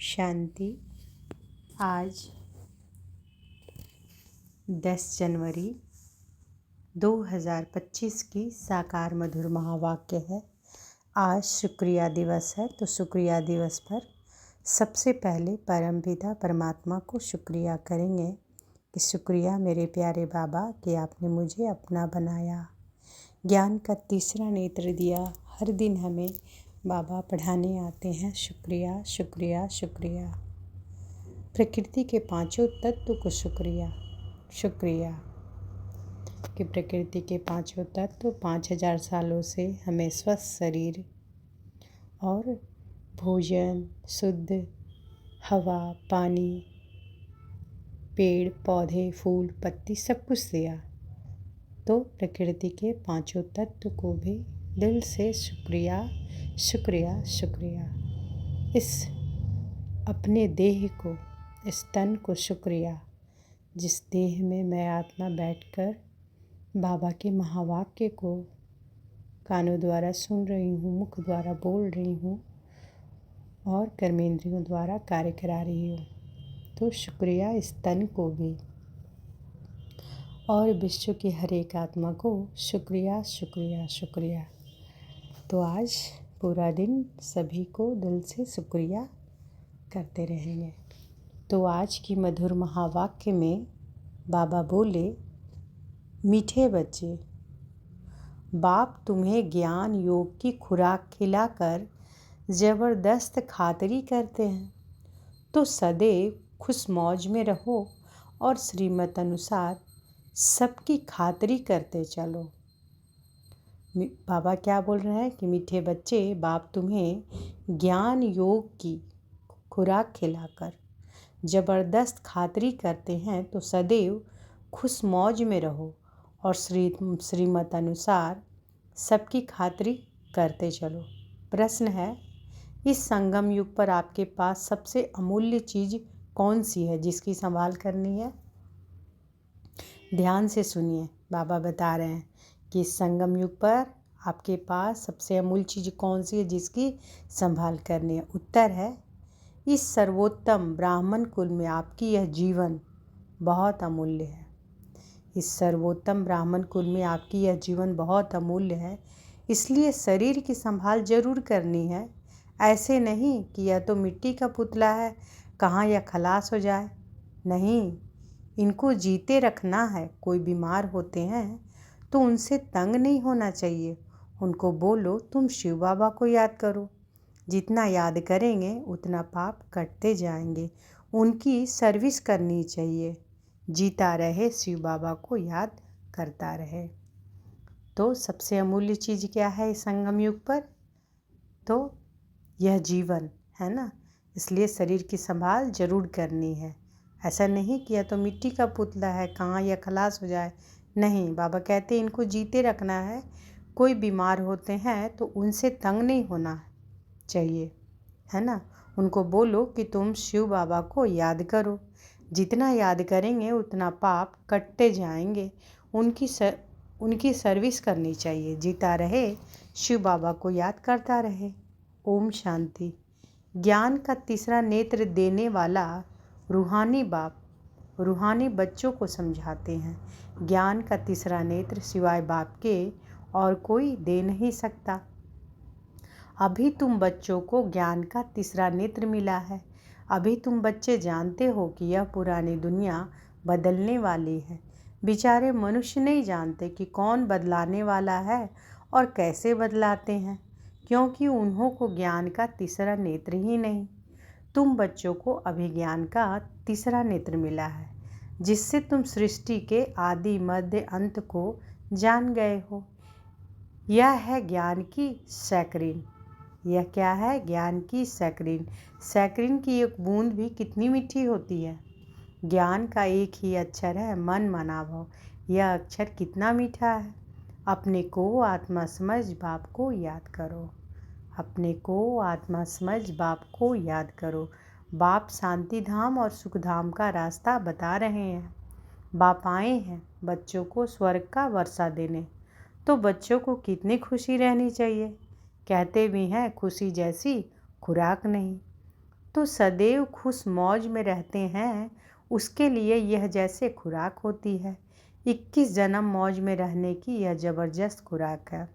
शांति। आज 10 जनवरी 2025 की साकार मधुर महावाक्य है। आज शुक्रिया दिवस है, तो शुक्रिया दिवस पर सबसे पहले परमपिता परमात्मा को शुक्रिया करेंगे कि शुक्रिया मेरे प्यारे बाबा कि आपने मुझे अपना बनाया, ज्ञान का तीसरा नेत्र दिया। हर दिन हमें बाबा पढ़ाने आते हैं। शुक्रिया शुक्रिया शुक्रिया। प्रकृति के पांचों तत्व को शुक्रिया शुक्रिया कि प्रकृति के पांचों तत्व 5000 सालों से हमें स्वस्थ शरीर और भोजन, शुद्ध हवा, पानी, पेड़ पौधे, फूल पत्ती सब कुछ दिया। तो प्रकृति के पांचों तत्व को भी दिल से शुक्रिया शुक्रिया शुक्रिया। इस अपने देह को, इस तन को शुक्रिया, जिस देह में मैं आत्मा बैठकर बाबा के महावाक्य को कानों द्वारा सुन रही हूँ, मुख द्वारा बोल रही हूँ और कर्मेंद्रियों द्वारा कार्य करा रही हूँ। तो शुक्रिया इस तन को भी और विश्व की हर एक आत्मा को शुक्रिया शुक्रिया शुक्रिया। तो आज पूरा दिन सभी को दिल से शुक्रिया करते रहेंगे। तो आज की मधुर महावाक्य में बाबा बोले, मीठे बच्चे, बाप तुम्हें ज्ञान योग की खुराक खिलाकर ज़बरदस्त खातिरी करते हैं, तो सदैव खुश मौज में रहो और श्रीमत अनुसार सबकी खातिरी करते चलो। बाबा क्या बोल रहे हैं कि मीठे बच्चे, बाप तुम्हें ज्ञान योग की खुराक खिलाकर ज़बरदस्त खातिरी करते हैं, तो सदैव खुश मौज में रहो और श्रीमत अनुसार सबकी खातिरी करते चलो। प्रश्न है, इस संगम युग पर आपके पास सबसे अमूल्य चीज़ कौन सी है जिसकी संभाल करनी है? ध्यान से सुनिए। बाबा बता रहे हैं कि इस संगम युग पर आपके पास सबसे अमूल्य चीज़ कौन सी है जिसकी संभाल करनी है? उत्तर है, इस सर्वोत्तम ब्राह्मण कुल में आपकी यह जीवन बहुत अमूल्य है। इस सर्वोत्तम ब्राह्मण कुल में आपकी यह जीवन बहुत अमूल्य है, इसलिए शरीर की संभाल जरूर करनी है। ऐसे नहीं कि यह तो मिट्टी का पुतला है, कहाँ यह खलास हो जाए। नहीं, इनको जीते रखना है। कोई बीमार होते हैं तो उनसे तंग नहीं होना चाहिए। उनको बोलो तुम शिव बाबा को याद करो। जितना याद करेंगे उतना पाप कटते जाएंगे। उनकी सर्विस करनी चाहिए। जीता रहे, शिव बाबा को याद करता रहे। तो सबसे अमूल्य चीज़ क्या है इस संगम युग पर? तो यह जीवन है ना, इसलिए शरीर की संभाल जरूर करनी है। ऐसा नहीं किया तो मिट्टी का पुतला है, कहाँ यह खलास हो जाए। नहीं, बाबा कहते हैं इनको जीते रखना है। कोई बीमार होते हैं तो उनसे तंग नहीं होना चाहिए, है ना। उनको बोलो कि तुम शिव बाबा को याद करो। जितना याद करेंगे उतना पाप कटते जाएंगे। उनकी सर्विस करनी चाहिए। जीता रहे, शिव बाबा को याद करता रहे। ओम शांति। ज्ञान का तीसरा नेत्र देने वाला रूहानी बाप रूहानी बच्चों को समझाते हैं। ज्ञान का तीसरा नेत्र सिवाय बाप के और कोई दे नहीं सकता। अभी तुम बच्चों को ज्ञान का तीसरा नेत्र मिला है। अभी तुम बच्चे जानते हो कि यह पुरानी दुनिया बदलने वाली है। बेचारे मनुष्य नहीं जानते कि कौन बदलाने वाला है और कैसे बदलाते हैं, क्योंकि उन्हों को ज्ञान का तीसरा नेत्र ही नहीं। तुम बच्चों को अभी ज्ञान का तीसरा नेत्र मिला है, जिससे तुम सृष्टि के आदि मध्य अंत को जान गए हो। यह है ज्ञान की सैकरीन। यह क्या है? ज्ञान की सैकरीन। सैकरीन की एक बूंद भी कितनी मीठी होती है। ज्ञान का एक ही अक्षर है, मन मना भव। यह अक्षर कितना मीठा है। अपने को आत्मा समझ बाप को याद करो। अपने को आत्मा समझ बाप को याद करो। बाप शांति धाम और सुख धाम का रास्ता बता रहे हैं। बाप आए हैं बच्चों को स्वर्ग का वर्षा देने। तो बच्चों को कितनी खुशी रहनी चाहिए। कहते भी हैं खुशी जैसी खुराक नहीं। तो सदैव खुश मौज में रहते हैं, उसके लिए यह जैसे खुराक होती है। 21 जन्म मौज में रहने की यह ज़बरदस्त खुराक है।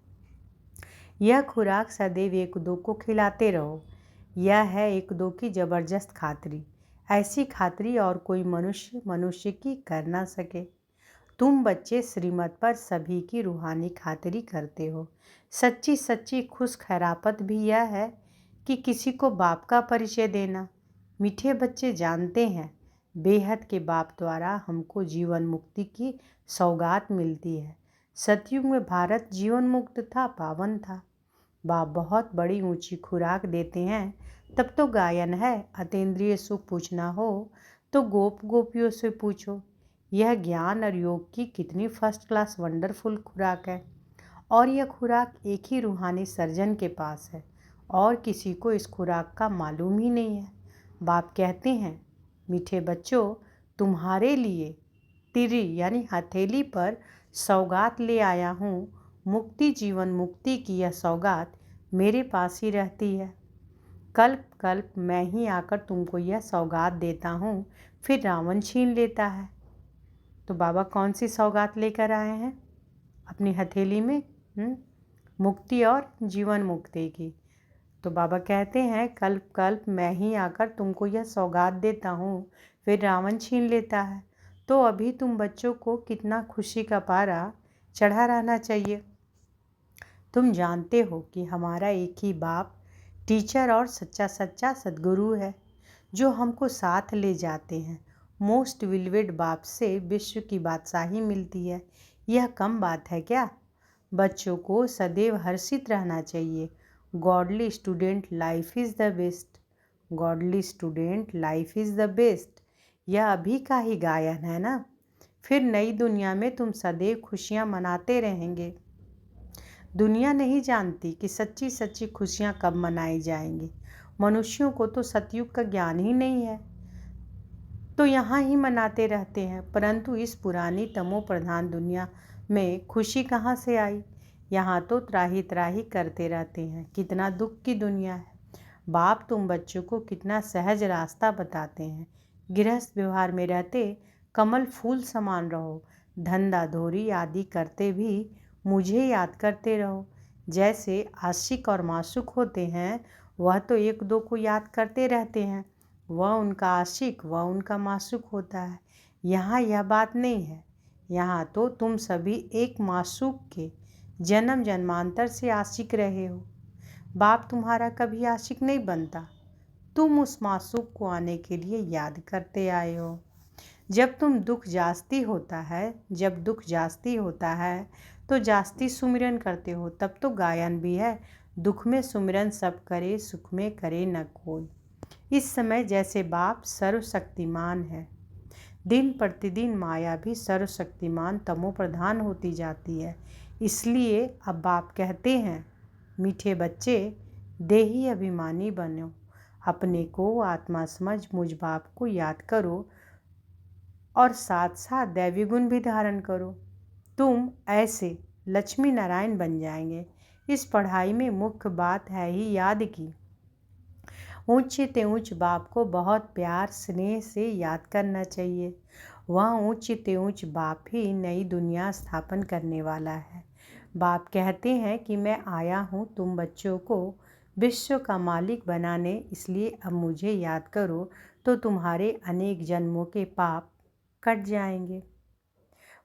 यह खुराक सदैव एक दो को खिलाते रहो। यह है एक दो की ज़बरदस्त खातिरी। ऐसी खातिरी और कोई मनुष्य की कर ना सके। तुम बच्चे श्रीमत पर सभी की रूहानी खातिरी करते हो। सच्ची सच्ची खुश खैरापत भी यह है कि किसी को बाप का परिचय देना। मीठे बच्चे जानते हैं, बेहद के बाप द्वारा हमको जीवन मुक्ति की सौगात मिलती है। सतयुग में भारत जीवन मुक्त था, पावन था। बाप बहुत बड़ी ऊंची खुराक देते हैं, तब तो गायन है। अतीन्द्रिय सुख पूछना हो तो गोप गोपियों से पूछो। यह ज्ञान और योग की कितनी फर्स्ट क्लास वंडरफुल खुराक है। और यह खुराक एक ही रूहानी सर्जन के पास है और किसी को इस खुराक का मालूम ही नहीं है। बाप कहते हैं, मीठे बच्चों, तुम्हारे लिए तिरी यानी हथेली पर सौगात ले आया हूँ। मुक्ति, जीवन मुक्ति की यह सौगात मेरे पास ही रहती है। कल्प कल्प मैं ही आकर तुमको यह सौगात देता हूँ, फिर रावण छीन लेता है। तो बाबा कौन सी सौगात लेकर आए हैं अपनी हथेली में? मुक्ति और जीवन मुक्ति की। तो बाबा कहते हैं, कल्प कल्प मैं ही आकर तुमको यह सौगात देता हूँ, फिर रावण छीन लेता है। तो अभी तुम बच्चों को कितना खुशी का पारा चढ़ा रहना चाहिए। तुम जानते हो कि हमारा एक ही बाप टीचर और सच्चा सच्चा सद्गुरु है, जो हमको साथ ले जाते हैं। मोस्ट विलवेड बाप से विश्व की बादशाही मिलती है। यह कम बात है क्या? बच्चों को सदैव हर्षित रहना चाहिए। Godly student life is the best. Godly student life is the best. यह अभी का ही गायन है ना। फिर नई दुनिया में तुम सदैव खुशियाँ मनाते रहेंगे। दुनिया नहीं जानती कि सच्ची सच्ची खुशियाँ कब मनाई जाएंगी। मनुष्यों को तो सतयुग का ज्ञान ही नहीं है, तो यहाँ ही मनाते रहते हैं। परंतु इस पुरानी तमो प्रधान दुनिया में खुशी कहाँ से आई? यहाँ तो त्राही त्राही करते रहते हैं। कितना दुख की दुनिया है। बाप तुम बच्चों को कितना सहज रास्ता बताते हैं। गृहस्थ व्यवहार में रहते कमल फूल समान रहो। धंधा धोरी आदि करते भी मुझे याद करते रहो। जैसे आशिक और माशूक होते हैं, वह तो एक दो को याद करते रहते हैं। वह उनका आशिक, वह उनका माशूक होता है। यहाँ यह बात नहीं है। यहाँ तो तुम सभी एक माशूक के जन्म जन्मांतर से आशिक रहे हो। बाप तुम्हारा कभी आशिक नहीं बनता। तुम उस माशूक को आने के लिए याद करते आए हो। जब दुख जास्ती होता है तो जास्ती सुमिरन करते हो। तब तो गायन भी है, दुख में सुमिरन सब करे, सुख में करे न कोई। इस समय जैसे बाप सर्वशक्तिमान है, दिन प्रतिदिन माया भी सर्वशक्तिमान तमो प्रधान होती जाती है। इसलिए अब बाप कहते हैं, मीठे बच्चे, देही अभिमानी बनो। अपने को आत्मा समझ मुझ बाप को याद करो और साथ साथ दैवी गुण भी धारण करो। तुम ऐसे लक्ष्मी नारायण बन जाएंगे। इस पढ़ाई में मुख्य बात है ही याद की। ऊंचे ते ऊंच बाप को बहुत प्यार स्नेह से याद करना चाहिए। वह ऊंचे ते ऊंच बाप ही नई दुनिया स्थापन करने वाला है। बाप कहते हैं कि मैं आया हूँ तुम बच्चों को विश्व का मालिक बनाने, इसलिए अब मुझे याद करो तो तुम्हारे अनेक जन्मों के पाप कट जाएंगे।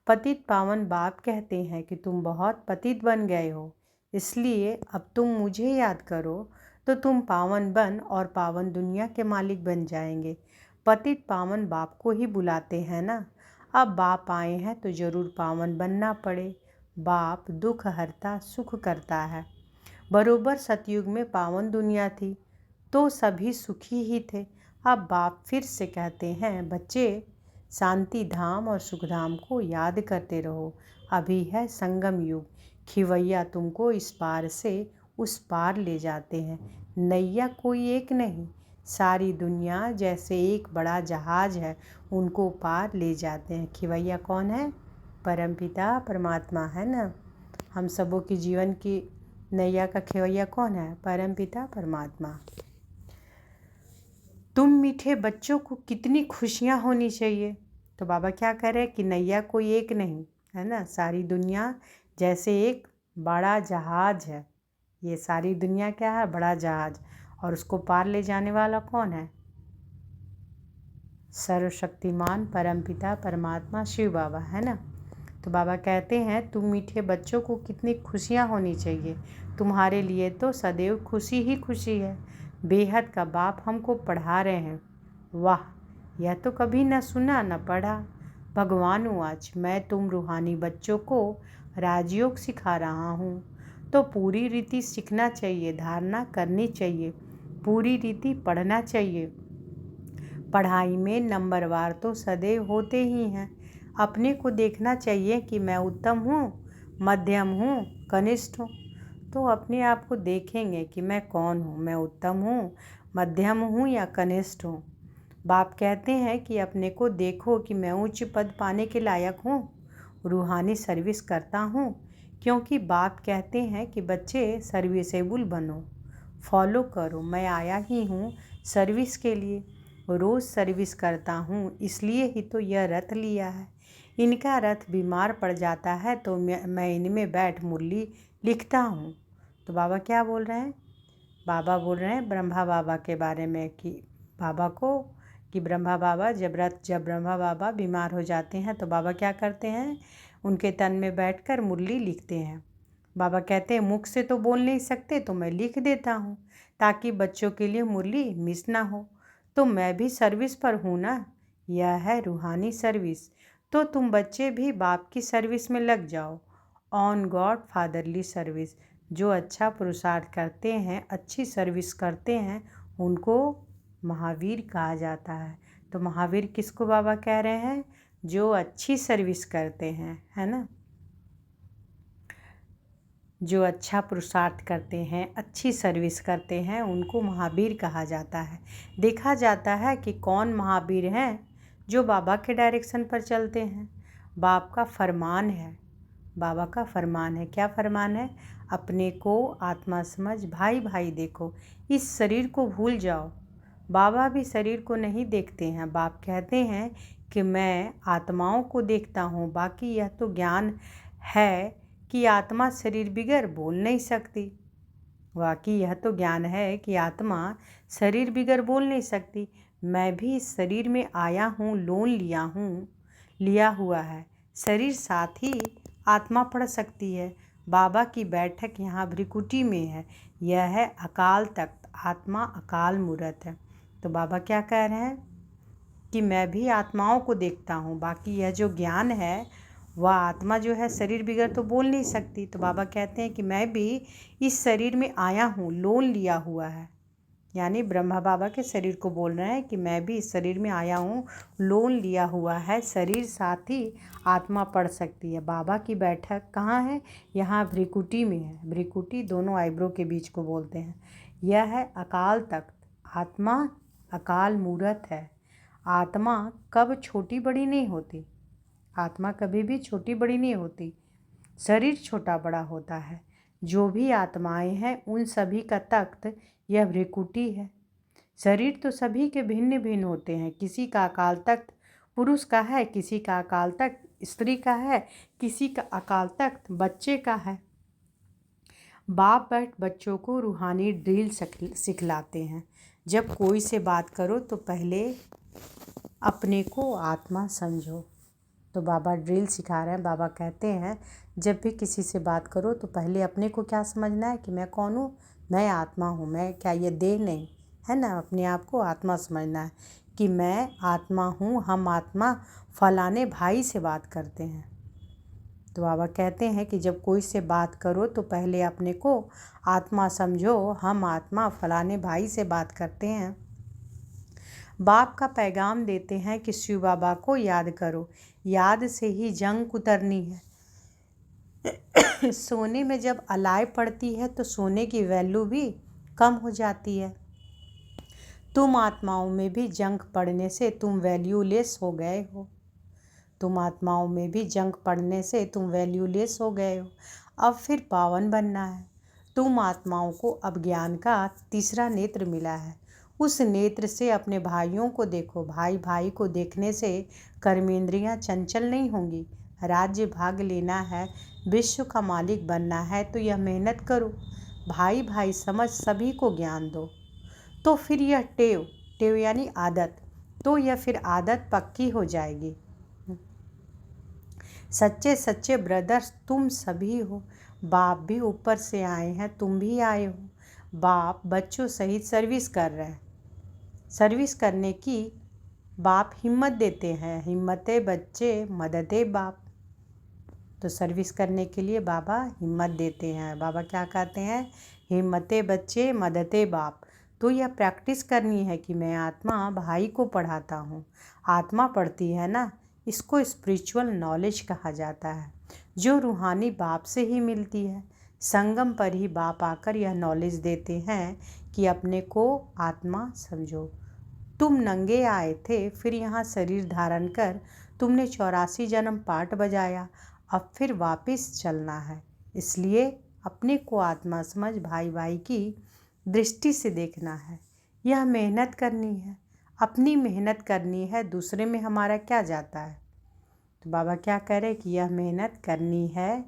पतित पावन बाप कहते हैं कि तुम बहुत पतित बन गए हो, इसलिए अब तुम मुझे याद करो तो तुम पावन बन और पावन दुनिया के मालिक बन जाएंगे। पतित पावन बाप को ही बुलाते हैं ना। अब बाप आए हैं तो ज़रूर पावन बनना पड़े। बाप दुख हरता सुख करता है। बरोबर सतयुग में पावन दुनिया थी तो सभी सुखी ही थे। अब बाप फिर से कहते हैं, बच्चे, शांति धाम और सुखधाम को याद करते रहो। अभी है संगम युग। खिवैया तुमको इस पार से उस पार ले जाते हैं। नैया कोई एक नहीं, सारी दुनिया जैसे एक बड़ा जहाज है, उनको पार ले जाते हैं। खिवैया कौन है? परमपिता परमात्मा है ना। हम सबों की जीवन की नैया का खिवैया कौन है? परमपिता परमात्मा। तुम मीठे बच्चों को कितनी खुशियाँ होनी चाहिए। तो बाबा क्या कह रहे हैं कि नैया कोई एक नहीं है ना, सारी दुनिया जैसे एक बड़ा जहाज है। ये सारी दुनिया क्या है, बड़ा जहाज, और उसको पार ले जाने वाला कौन है, सर्वशक्तिमान परमपिता परमात्मा शिव बाबा है ना। तो बाबा कहते हैं तुम मीठे बच्चों को कितनी खुशियाँ होनी चाहिए, तुम्हारे लिए तो सदैव खुशी ही खुशी है। बेहद का बाप हमको पढ़ा रहे हैं। वाह, यह तो कभी न सुना न पढ़ा। भगवान आज मैं तुम रूहानी बच्चों को राजयोग सिखा रहा हूँ, तो पूरी रीति सीखना चाहिए, धारणा करनी चाहिए, पूरी रीति पढ़ना चाहिए। पढ़ाई में नंबरवार तो सदैव होते ही हैं। अपने को देखना चाहिए कि मैं उत्तम हूँ, मध्यम हूँ, कनिष्ठ हूँ। तो अपने आप को देखेंगे कि मैं कौन हूँ, मैं उत्तम हूँ, मध्यम हूँ या कनिष्ठ हूँ। बाप कहते हैं कि अपने को देखो कि मैं उच्च पद पाने के लायक हूँ, रूहानी सर्विस करता हूँ। क्योंकि बाप कहते हैं कि बच्चे सर्विसेबल बनो, फॉलो करो। मैं आया ही हूँ सर्विस के लिए, रोज़ सर्विस करता हूँ, इसलिए ही तो यह रथ लिया है। इनका रथ बीमार पड़ जाता है तो मैं इनमें बैठ मुरली लिखता हूँ। तो बाबा क्या बोल रहे हैं, बाबा बोल रहे हैं ब्रह्मा बाबा के बारे में कि बाबा को कि ब्रह्मा बाबा जब ब्रह्मा बाबा बीमार हो जाते हैं तो बाबा क्या करते हैं, उनके तन में बैठकर मुरली लिखते हैं। बाबा कहते हैं मुख से तो बोल नहीं सकते तो मैं लिख देता हूँ ताकि बच्चों के लिए मुरली मिस ना हो। तो मैं भी सर्विस पर हूँ ना, यह है रूहानी सर्विस। तो तुम बच्चे भी बाप की सर्विस में लग जाओ, ऑन गॉड फादरली सर्विस। जो अच्छा पुरुषार्थ करते हैं, अच्छी सर्विस करते हैं, उनको महावीर कहा जाता है। तो महावीर किसको बाबा कह रहे हैं, जो अच्छी सर्विस करते हैं, है ना, जो अच्छा पुरुषार्थ करते हैं, अच्छी सर्विस करते हैं, उनको महावीर कहा जाता है। देखा जाता है कि कौन महावीर हैं, जो बाबा के डायरेक्शन पर चलते हैं। बाप का फरमान है, बाबा का फरमान है। क्या फरमान है, अपने को आत्मा समझ, भाई भाई देखो, इस शरीर को भूल जाओ। बाबा भी शरीर को नहीं देखते हैं। बाप कहते हैं कि मैं आत्माओं को देखता हूँ, बाकी यह तो ज्ञान है कि आत्मा शरीर बिगर बोल नहीं सकती। वाकई यह तो ज्ञान है कि आत्मा शरीर बिगर बोल नहीं सकती। मैं भी इस शरीर में आया हूँ, लोन लिया हुआ है। शरीर साथ ही आत्मा पढ़ सकती है। बाबा की बैठक यहाँ भ्रिकुटी में है। यह है अकाल तख्त, आत्मा अकाल मूर्त है। तो बाबा क्या कह रहे हैं कि मैं भी आत्माओं को देखता हूँ, बाकी यह जो ज्ञान है वह आत्मा जो है शरीर बिगर तो बोल नहीं सकती। तो बाबा कहते हैं कि मैं भी इस शरीर में आया हूँ, लोन लिया हुआ है। यानी ब्रह्मा बाबा के शरीर को बोल रहे हैं कि मैं भी इस शरीर में आया हूँ, लोन लिया हुआ है। शरीर साथ ही आत्मा पढ़ सकती है। बाबा की बैठक कहाँ है, यहाँ भ्रिकुटी में है। भ्रिकुटी दोनों आईब्रो के बीच को बोलते हैं। यह है अकाल तख्त, आत्मा अकाल मूर्त है। आत्मा कब छोटी बड़ी नहीं होती, आत्मा कभी भी छोटी बड़ी नहीं होती, शरीर छोटा बड़ा होता है। जो भी आत्माएं हैं उन सभी का तख्त यह भ्रिकुटी है। शरीर तो सभी के भिन्न भिन्न होते हैं। किसी का अकाल तख्त पुरुष का है, किसी का अकाल तख्त स्त्री का है, किसी का अकाल तख्त बच्चे का है। बाप बैठ बच्चों को रूहानी ड्रिल सिखलाते हैं। जब कोई से बात करो तो पहले अपने को आत्मा समझो। तो बाबा ड्रिल सिखा रहे हैं। बाबा कहते हैं जब भी किसी से बात करो तो पहले अपने को क्या समझना है कि मैं कौन हूँ, मैं आत्मा हूँ। मैं क्या ये देह नहीं है ना, अपने आप को आत्मा समझना है कि मैं आत्मा हूँ। हम आत्मा फलाने भाई से बात करते हैं। तो बाबा कहते हैं कि जब कोई से बात करो तो पहले अपने को आत्मा समझो। हम आत्मा फलाने भाई से बात करते हैं। बाप का पैगाम देते हैं कि शिव बाबा को याद करो, याद से ही जंग उतरनी है। सोने में जब अलाय पड़ती है तो सोने की वैल्यू भी कम हो जाती है। तुम आत्माओं में भी जंग पड़ने से तुम वैल्यूलेस हो गए हो। तुम आत्माओं में भी जंग पड़ने से तुम वैल्यूलेस हो गए हो। अब फिर पावन बनना है। तुम आत्माओं को अब ज्ञान का तीसरा नेत्र मिला है। उस नेत्र से अपने भाइयों को देखो। भाई भाई को देखने से कर्मेंद्रियां चंचल नहीं होंगी। राज्य भाग लेना है, विश्व का मालिक बनना है तो यह मेहनत करो। भाई भाई समझ सभी को ज्ञान दो। तो फिर यह टेव, टेव यानी आदत, तो यह फिर आदत पक्की हो जाएगी। सच्चे सच्चे ब्रदर्स तुम सभी हो। बाप भी ऊपर से आए हैं, तुम भी आए हो। बाप बच्चों सहित सर्विस कर रहे हैं। सर्विस करने की बाप हिम्मत देते हैं। हिम्मते बच्चे मददे बाप। तो सर्विस करने के लिए बाबा हिम्मत देते हैं। बाबा क्या कहते हैं? हिम्मते बच्चे मददे बाप। तो यह प्रैक्टिस करनी है कि मैं आत्मा भाई को पढ़ाता हूँ। आत्मा पढ़ती है ना, इसको स्पिरिचुअल नॉलेज कहा जाता है, जो रूहानी बाप से ही मिलती है। संगम पर ही बाप आकर यह नॉलेज देते हैं कि अपने को आत्मा समझो। तुम नंगे आए थे, फिर यहाँ शरीर धारण कर तुमने 84 जन्म पाठ बजाया। अब फिर वापस चलना है, इसलिए अपने को आत्मा समझ भाई भाई की दृष्टि से देखना है। यह मेहनत करनी है, अपनी मेहनत करनी है, दूसरे में हमारा क्या जाता है। तो बाबा क्या कह रहे कि यह मेहनत करनी है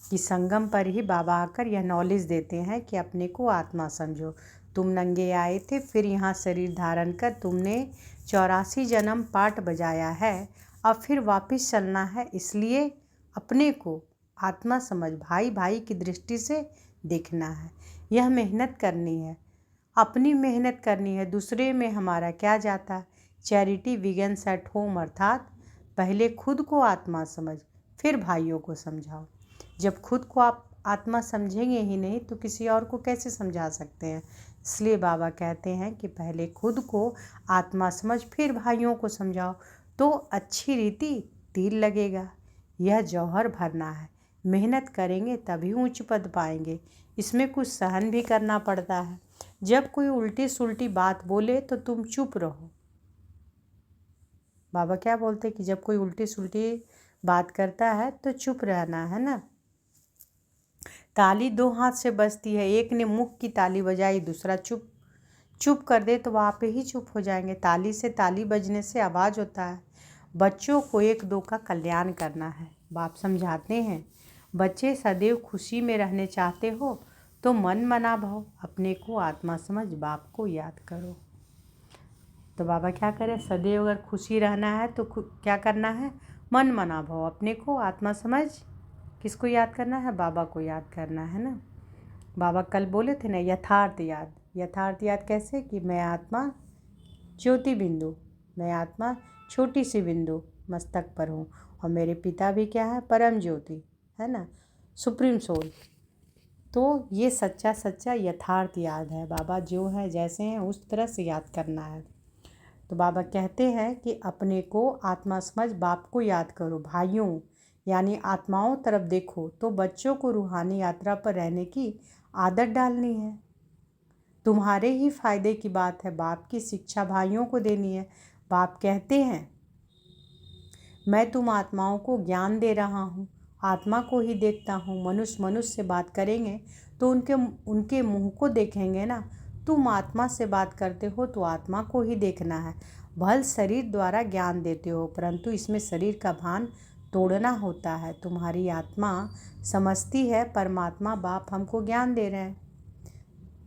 कि संगम पर ही बाबा आकर यह नॉलेज देते हैं कि अपने को आत्मा समझो। तुम नंगे आए थे, फिर यहाँ शरीर धारण कर तुमने 84 जन्म पाठ बजाया है। अब फिर वापस चलना है, इसलिए अपने को आत्मा समझ भाई भाई की दृष्टि से देखना है। यह मेहनत करनी है, अपनी मेहनत करनी है, दूसरे में हमारा क्या जाता। चैरिटी बिगिंस एट होम, अर्थात पहले खुद को आत्मा समझ, फिर भाइयों को समझाओ। जब खुद को आप आत्मा समझेंगे ही नहीं तो किसी और को कैसे समझा सकते हैं। इसलिए बाबा कहते हैं कि पहले खुद को आत्मा समझ, फिर भाइयों को समझाओ, तो अच्छी रीति तीर लगेगा। यह जौहर भरना है, मेहनत करेंगे तभी ऊंच पद पाएंगे। इसमें कुछ सहन भी करना पड़ता है। जब कोई उल्टी सुल्टी बात बोले तो तुम चुप रहो। बाबा क्या बोलते कि जब कोई उल्टी सुल्टी बात करता है तो चुप रहना है ना। ताली 2 हाथ से बजती है, एक ने मुख की ताली बजाई, दूसरा चुप कर दे तो आप ही चुप हो जाएंगे। ताली से ताली बजने से आवाज़ होता है। बच्चों को 1-2 का कल्याण करना है। बाप समझाते हैं, बच्चे सदैव खुशी में रहने चाहते हो तो मन मना भाव, अपने को आत्मा समझ बाप को याद करो। तो बाबा क्या करें, सदैव अगर खुशी रहना है तो क्या करना है? मन मना भाव, अपने को आत्मा समझ किसको याद करना है? बाबा को याद करना है ना। बाबा कल बोले थे ना, यथार्थ याद। यथार्थ याद कैसे? कि मैं आत्मा ज्योति बिंदु, मैं आत्मा छोटी सी बिंदु मस्तक पर हूँ, और मेरे पिता भी क्या है? परम ज्योति है ना, सुप्रीम सोल। तो ये सच्चा सच्चा यथार्थ याद है। बाबा जो है जैसे हैं उस तरह से याद करना है। तो बाबा कहते हैं कि अपने को आत्मा समझ बाप को याद करो। भाइयों यानी आत्माओं तरफ देखो। तो बच्चों को रूहानी यात्रा पर रहने की आदत डालनी है। तुम्हारे ही फायदे की बात है। बाप की शिक्षा भाइयों को देनी है। बाप कहते हैं मैं तुम आत्माओं को ज्ञान दे रहा हूँ, आत्मा को ही देखता हूँ। मनुष्य से बात करेंगे तो उनके मुंह को देखेंगे ना। तुम आत्मा से बात करते हो तो आत्मा को ही देखना है। भल शरीर द्वारा ज्ञान देते हो, परंतु इसमें शरीर का भान तोड़ना होता है। तुम्हारी आत्मा समझती है परमात्मा बाप हमको ज्ञान दे रहे हैं।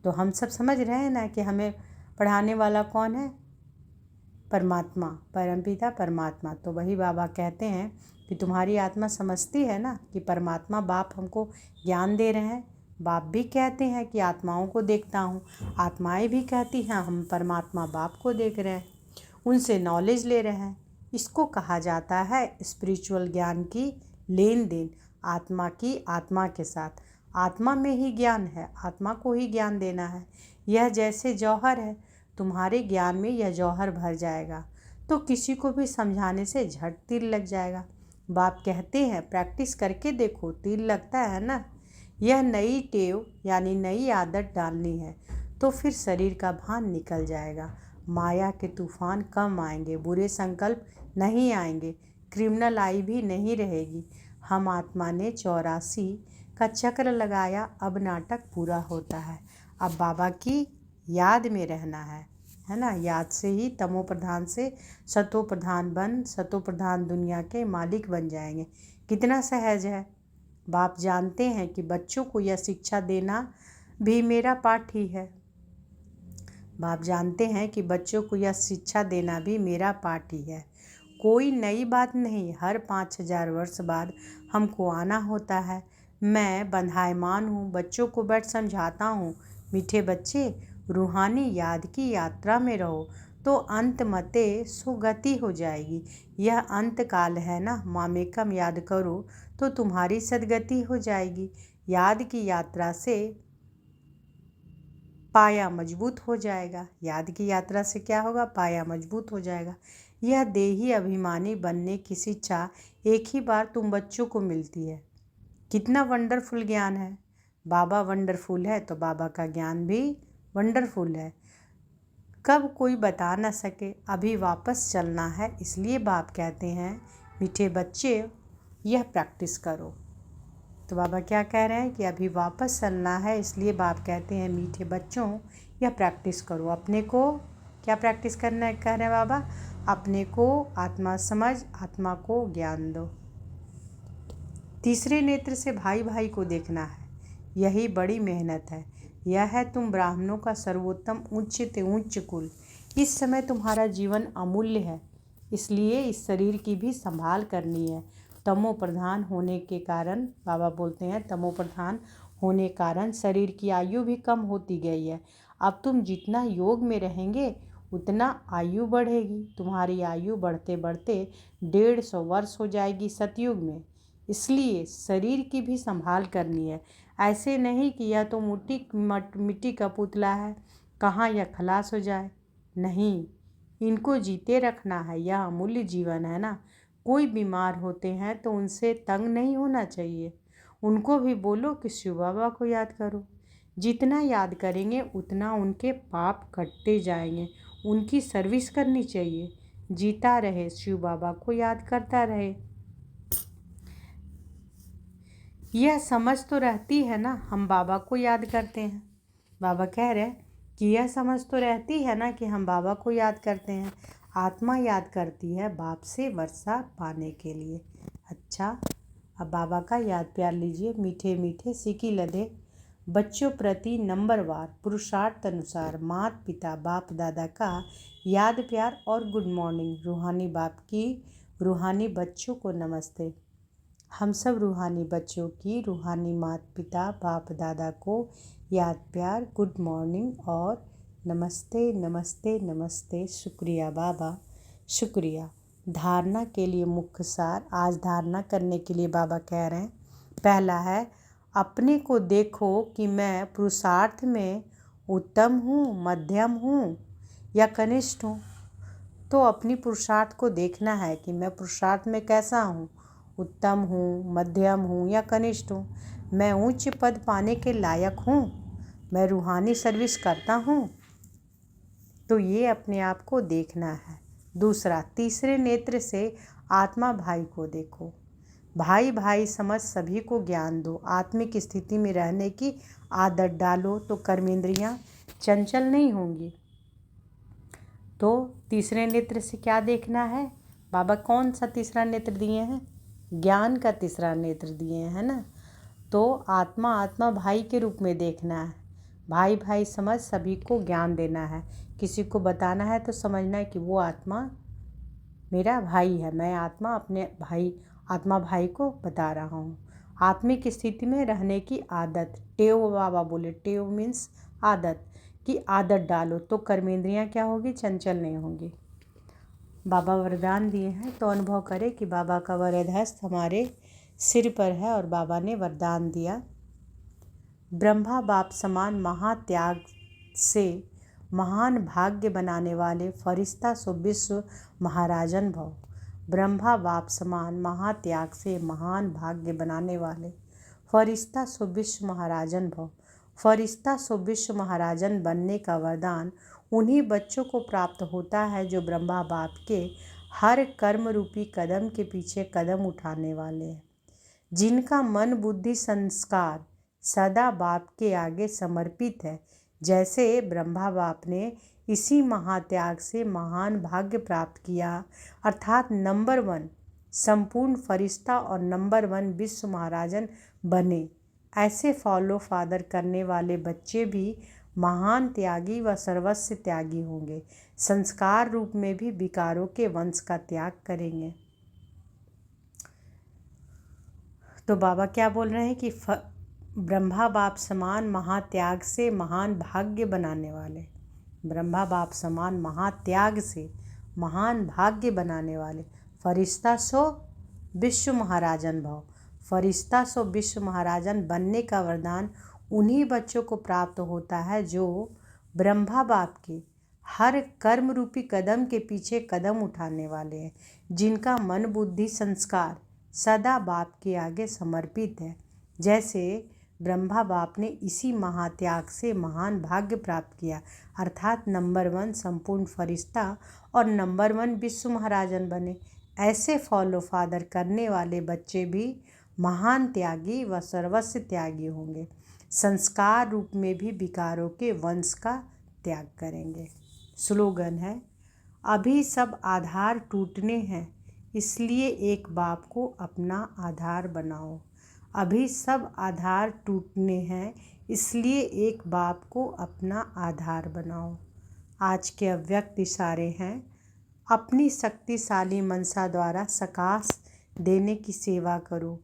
तो हम सब समझ रहे हैं ना कि हमें पढ़ाने वाला कौन है? परमात्मा, परमपिता परमात्मा। तो वही बाबा कहते हैं कि तुम्हारी आत्मा समझती है ना कि परमात्मा बाप हमको ज्ञान दे रहे हैं। बाप भी कहते हैं कि आत्माओं को देखता हूँ, आत्माएं भी कहती हैं हम परमात्मा बाप को देख रहे हैं, उनसे नॉलेज ले रहे हैं। इसको कहा जाता है स्पिरिचुअल ज्ञान की लेन देन, आत्मा की आत्मा के साथ। आत्मा में ही ज्ञान है, आत्मा को ही ज्ञान देना है। यह जैसे जौहर है, तुम्हारे ज्ञान में यह जौहर भर जाएगा तो किसी को भी समझाने से झट तीर लग जाएगा। बाप कहते हैं प्रैक्टिस करके देखो, तीर लगता है ना। यह नई टेव यानी नई आदत डालनी है, तो फिर शरीर का भान निकल जाएगा। माया के तूफान कम आएंगे, बुरे संकल्प नहीं आएंगे, क्रिमिनल आई भी नहीं रहेगी। हम आत्मा ने 84 का चक्र लगाया, अब नाटक पूरा होता है। अब बाबा की याद में रहना है ना। याद से ही तमो प्रधान से सतो प्रधान बन सतो प्रधान दुनिया के मालिक बन जाएंगे। कितना सहज है। बाप जानते हैं कि बच्चों को यह शिक्षा देना भी मेरा पाठ ही है। बाप जानते हैं कि बच्चों को यह शिक्षा देना भी मेरा पाठ ही है। कोई नई बात नहीं, हर 5000 वर्ष बाद हमको आना होता है। मैं बंधायमान हूँ, बच्चों को बैठ समझाता हूँ, मीठे बच्चे रूहानी याद की यात्रा में रहो तो अंत मते सुगति हो जाएगी। यह अंत काल है ना, मामेकम याद करो तो तुम्हारी सदगति हो जाएगी। याद की यात्रा से पाया मजबूत हो जाएगा। याद की यात्रा से क्या होगा? पाया मजबूत हो जाएगा। यह देही अभिमानी बनने की शिक्षा एक ही बार तुम बच्चों को मिलती है। कितना वंडरफुल ज्ञान है। बाबा वंडरफुल है तो बाबा का ज्ञान भी वंडरफुल है। कब कोई बता न सके। अभी वापस चलना है, इसलिए बाप कहते हैं मीठे बच्चे यह प्रैक्टिस करो। तो बाबा क्या कह रहे हैं कि अभी वापस चलना है, इसलिए बाप कहते हैं मीठे बच्चों यह प्रैक्टिस करो। अपने को क्या प्रैक्टिस करना है कह रहे हैं बाबा? अपने को आत्मा समझ, आत्मा को ज्ञान दो। तीसरे नेत्र से भाई भाई को देखना है, यही बड़ी मेहनत है। यह है तुम ब्राह्मणों का सर्वोत्तम उच्च से उच्च कुल। इस समय तुम्हारा जीवन अमूल्य है, इसलिए इस शरीर की भी संभाल करनी है। तमो प्रधान होने के कारण, बाबा बोलते हैं तमो प्रधान होने कारण शरीर की आयु भी कम होती गई है। अब तुम जितना योग में रहेंगे उतना आयु बढ़ेगी। तुम्हारी आयु बढ़ते बढ़ते 150 वर्ष हो जाएगी सतयुग में। इसलिए शरीर की भी संभाल करनी है। ऐसे नहीं कि यह तो मिट्टी का पुतला है, कहाँ यह खलास हो जाए। नहीं, इनको जीते रखना है। यह अमूल्य जीवन है ना। कोई बीमार होते हैं तो उनसे तंग नहीं होना चाहिए। उनको भी बोलो कि शिव बाबा को याद करो। जितना याद करेंगे उतना उनके पाप कटते जाएंगे। उनकी सर्विस करनी चाहिए। जीता रहे, शिव बाबा को याद करता रहे। यह समझ तो रहती है ना, हम बाबा को याद करते हैं। बाबा कह रहे हैं कि यह समझ तो रहती है ना कि हम बाबा को याद करते हैं। आत्मा याद करती है बाप से वर्षा पाने के लिए। अच्छा, अब बाबा का याद प्यार लीजिए। मीठे मीठे सिकी लदे बच्चों प्रति नंबरवार पुरुषार्थ अनुसार माता पिता बाप दादा का याद प्यार और गुड मॉर्निंग। रूहानी बाप की रूहानी बच्चों को नमस्ते। हम सब रूहानी बच्चों की रूहानी माता पिता बाप दादा को याद प्यार, गुड मॉर्निंग और नमस्ते नमस्ते नमस्ते। शुक्रिया बाबा, शुक्रिया। धारणा के लिए मुख्य सार आज धारणा करने के लिए बाबा कह रहे हैं। पहला है, अपने को देखो कि मैं पुरुषार्थ में उत्तम हूँ, मध्यम हूँ या कनिष्ठ हूँ। तो अपनी पुरुषार्थ को देखना है कि मैं पुरुषार्थ में कैसा हूँ, उत्तम हूँ, मध्यम हूँ या कनिष्ठ हूँ। मैं उच्च पद पाने के लायक हूँ, मैं रूहानी सर्विस करता हूँ। तो ये अपने आप को देखना है। दूसरा, तीसरे नेत्र से आत्मा भाई को देखो। भाई भाई समझ सभी को ज्ञान दो। आत्मिक स्थिति में रहने की आदत डालो तो कर्मेंद्रियाँ चंचल नहीं होंगी। तो तीसरे नेत्र से क्या देखना है? बाबा कौन सा तीसरा नेत्र दिए हैं? ज्ञान का तीसरा नेत्र दिए हैं ना। तो आत्मा आत्मा भाई के रूप में देखना है। भाई भाई समझ सभी को ज्ञान देना है। किसी को बताना है तो समझना है कि वो आत्मा मेरा भाई है। मैं आत्मा अपने भाई आत्मा भाई को बता रहा हूँ। आत्मिक स्थिति में रहने की आदत, टेव बाबा बोले। टेव मीन्स आदत की आदत डालो तो कर्मेंद्रियाँ क्या होगी? चंचल नहीं होंगी। बाबा वरदान दिए हैं तो अनुभव करें कि बाबा का वरद हस्त हमारे सिर पर है और बाबा ने वरदान दिया। ब्रह्मा बाप समान महात्याग से महान भाग्य बनाने वाले फरिश्ता सो विश्व महाराजन भव। ब्रह्मा बाप समान महात्याग से महान भाग्य बनाने वाले फरिश्ता सो विश्व महाराजन भव। फरिश्ता सो विश्व महाराजन बनने का वरदान उन्हीं बच्चों को प्राप्त होता है जो ब्रह्मा बाप के हर कर्म रूपी कदम के पीछे कदम उठाने वाले हैं। जिनका मन बुद्धि संस्कार सदा बाप के आगे समर्पित है। जैसे ब्रह्मा बाप ने इसी महात्याग से महान भाग्य प्राप्त किया, अर्थात नंबर 1 संपूर्ण फरिश्ता और नंबर 1 विश्व महाराजन बने। ऐसे फॉलो फादर करने वाले बच्चे भी महान त्यागी व सर्वस्व त्यागी होंगे। संस्कार रूप में भी विकारों के वंश का त्याग करेंगे। तो बाबा क्या बोल रहे हैं कि ब्रह्मा बाप समान महात्याग से महान भाग्य बनाने वाले, ब्रह्मा बाप समान महात्याग से महान भाग्य बनाने वाले, फरिश्ता सो विश्व महाराजन भव। फरिश्ता सो विश्व महाराजन बनने का वरदान उन्हीं बच्चों को प्राप्त होता है जो ब्रह्मा बाप के हर कर्म रूपी कदम के पीछे कदम उठाने वाले हैं, जिनका मन बुद्धि संस्कार सदा बाप के आगे समर्पित है। जैसे ब्रह्मा बाप ने इसी महात्याग से महान भाग्य प्राप्त किया, अर्थात नंबर 1 संपूर्ण फरिश्ता और नंबर 1 विश्व महाराजन बने। ऐसे फॉलो फादर करने वाले बच्चे भी महान त्यागी व सर्वस्व त्यागी होंगे। संस्कार रूप में भी विकारों के वंश का त्याग करेंगे। स्लोगन है, अभी सब आधार टूटने हैं, इसलिए एक बाप को अपना आधार बनाओ। अभी सब आधार टूटने हैं, इसलिए एक बाप को अपना आधार बनाओ। आज के अव्यक्त इशारे हैं, अपनी शक्तिशाली मनसा द्वारा सकाश देने की सेवा करो।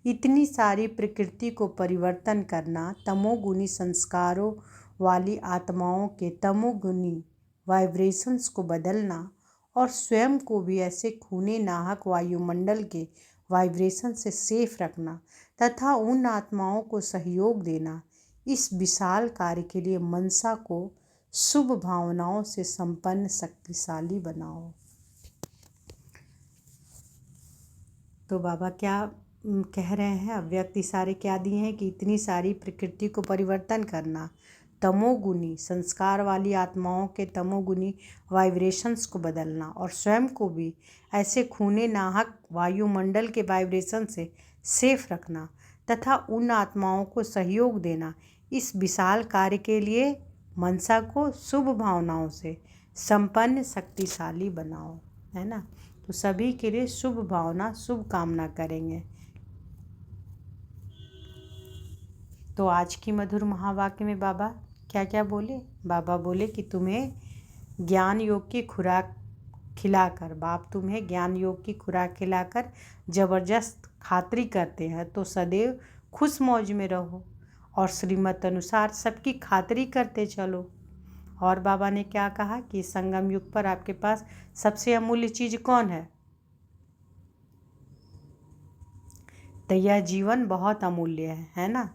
इतनी सारी प्रकृति को परिवर्तन करना, तमोगुनी संस्कारों वाली आत्माओं के तमोगुनी वाइब्रेशंस को बदलना और स्वयं को भी ऐसे खूने नाहक वायुमंडल के वाइब्रेशन से सेफ रखना तथा उन आत्माओं को सहयोग देना, इस विशाल कार्य के लिए मनसा को शुभ भावनाओं से संपन्न शक्तिशाली बनाओ। तो बाबा क्या कह रहे हैं, अव्यक्त इशारे क्या दिए हैं कि इतनी सारी प्रकृति को परिवर्तन करना, तमोगुनी संस्कार वाली आत्माओं के तमोगुनी वाइब्रेशंस को बदलना और स्वयं को भी ऐसे खूने नाहक वायुमंडल के वाइब्रेशन से सेफ रखना तथा उन आत्माओं को सहयोग देना, इस विशाल कार्य के लिए मनसा को शुभ भावनाओं से संपन्न शक्तिशाली बनाओ, है ना। तो सभी के लिए शुभ भावना शुभ कामना करेंगे। तो आज की मधुर महावाक्य में बाबा क्या क्या बोले। बाबा बोले कि तुम्हें ज्ञान योग की खुराक खिलाकर, बाप तुम्हें ज्ञान योग की खुराक खिलाकर जबरदस्त खातरी करते हैं, तो सदैव खुश मौज में रहो और श्रीमत अनुसार सबकी खातरी करते चलो। और बाबा ने क्या कहा कि संगम युग पर आपके पास सबसे अमूल्य चीज़ कौन है, तो यह जीवन बहुत अमूल्य है ना।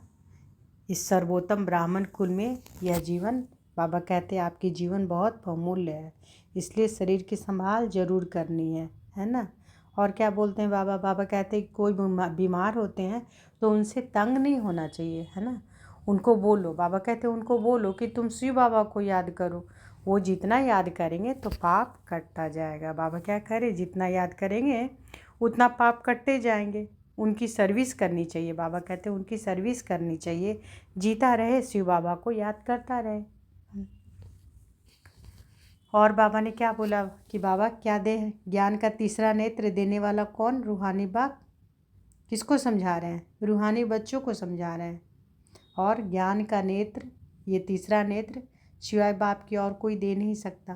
इस सर्वोत्तम ब्राह्मण कुल में यह जीवन, बाबा कहते हैं आपकी जीवन बहुत बहुमूल्य है, इसलिए शरीर की संभाल जरूर करनी है ना। और क्या बोलते हैं बाबा, बाबा कहते हैं कोई बीमार होते हैं तो उनसे तंग नहीं होना चाहिए, है ना। उनको बोलो, बाबा कहते हैं उनको बोलो कि तुम शिव बाबा को याद करो। वो जितना याद करेंगे तो पाप कटता जाएगा। बाबा क्या करे, जितना याद करेंगे उतना पाप कटते जाएंगे। उनकी सर्विस करनी चाहिए, बाबा कहते हैं उनकी सर्विस करनी चाहिए, जीता रहे शिव बाबा को याद करता रहे। और बाबा ने क्या बोला कि बाबा क्या दे, ज्ञान का तीसरा नेत्र देने वाला कौन, रूहानी बाप। किसको समझा रहे हैं, रूहानी बच्चों को समझा रहे हैं। और ज्ञान का नेत्र, ये तीसरा नेत्र शिवाय बाप की और कोई दे नहीं सकता।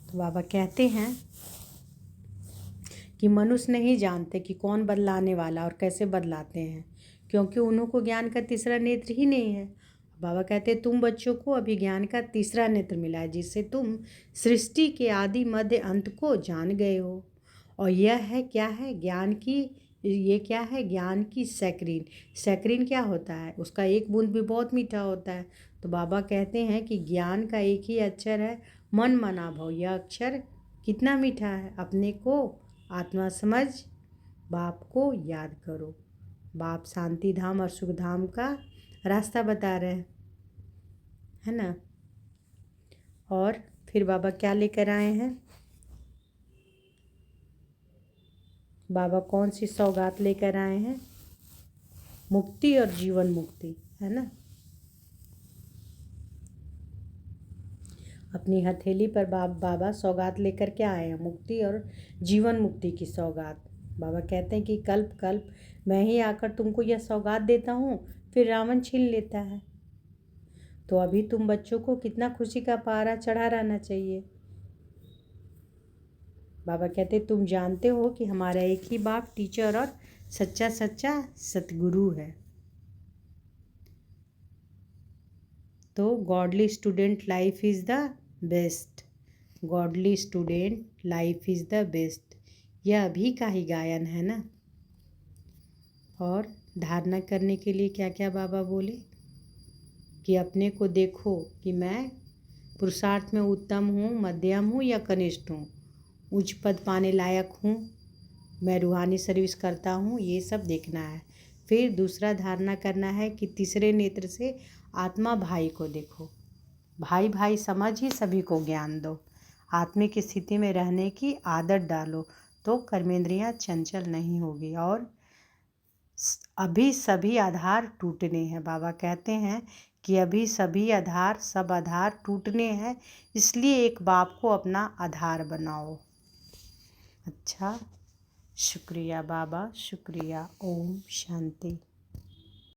तो बाबा कहते हैं कि मनुष्य नहीं जानते कि कौन बदलाने वाला और कैसे बदलाते हैं, क्योंकि उन्हों को ज्ञान का तीसरा नेत्र ही नहीं है। बाबा कहते हैं तुम बच्चों को अभी ज्ञान का तीसरा नेत्र मिला है, जिससे तुम सृष्टि के आदि मध्य अंत को जान गए हो। और यह है क्या है, ज्ञान की, ये क्या है, ज्ञान की सैक्रीन। सैक्रीन क्या होता है, उसका एक बूंद भी बहुत मीठा होता है। तो बाबा कहते हैं कि ज्ञान का एक ही अक्षर है, मन मना भव। यह अक्षर कितना मीठा है, अपने को आत्मा समझ बाप को याद करो। बाप शांति धाम और सुख धाम का रास्ता बता रहे हैं, है ना। और फिर बाबा क्या लेकर आए हैं बाबा कौन सी सौगात लेकर आए हैं? मुक्ति और जीवन मुक्ति, है ना। अपनी हथेली पर बाबा सौगात लेकर के आए हैं, मुक्ति और जीवन मुक्ति की सौगात। बाबा कहते हैं कि कल्प कल्प मैं ही आकर तुमको यह सौगात देता हूँ, फिर रावण छीन लेता है। तो अभी तुम बच्चों को कितना खुशी का पारा चढ़ा रहना चाहिए। बाबा कहते तुम जानते हो कि हमारा एक ही बाप टीचर और सच्चा सच्चा सतगुरु है। तो godly student life is the best, godly student life is the best, यह अभी का ही गायन है ना। और धारणा करने के लिए क्या क्या बाबा बोले कि अपने को देखो कि मैं पुरुषार्थ में उत्तम हूँ, मध्यम हूँ या कनिष्ठ हूँ, उच्च पद पाने लायक हूँ, मैं रूहानी सर्विस करता हूँ, ये सब देखना है। फिर दूसरा धारणा करना है कि तीसरे नेत्र से आत्मा भाई को देखो, भाई भाई समझ ही सभी को ज्ञान दो, आत्मिक स्थिति में रहने की आदत डालो, तो कर्मेंद्रियाँ चंचल नहीं होगी। और अभी सभी आधार टूटने हैं। बाबा कहते हैं कि अभी सभी आधार, सब आधार टूटने हैं, इसलिए एक बाप को अपना आधार बनाओ। अच्छा, शुक्रिया बाबा, शुक्रिया। ओम शांति।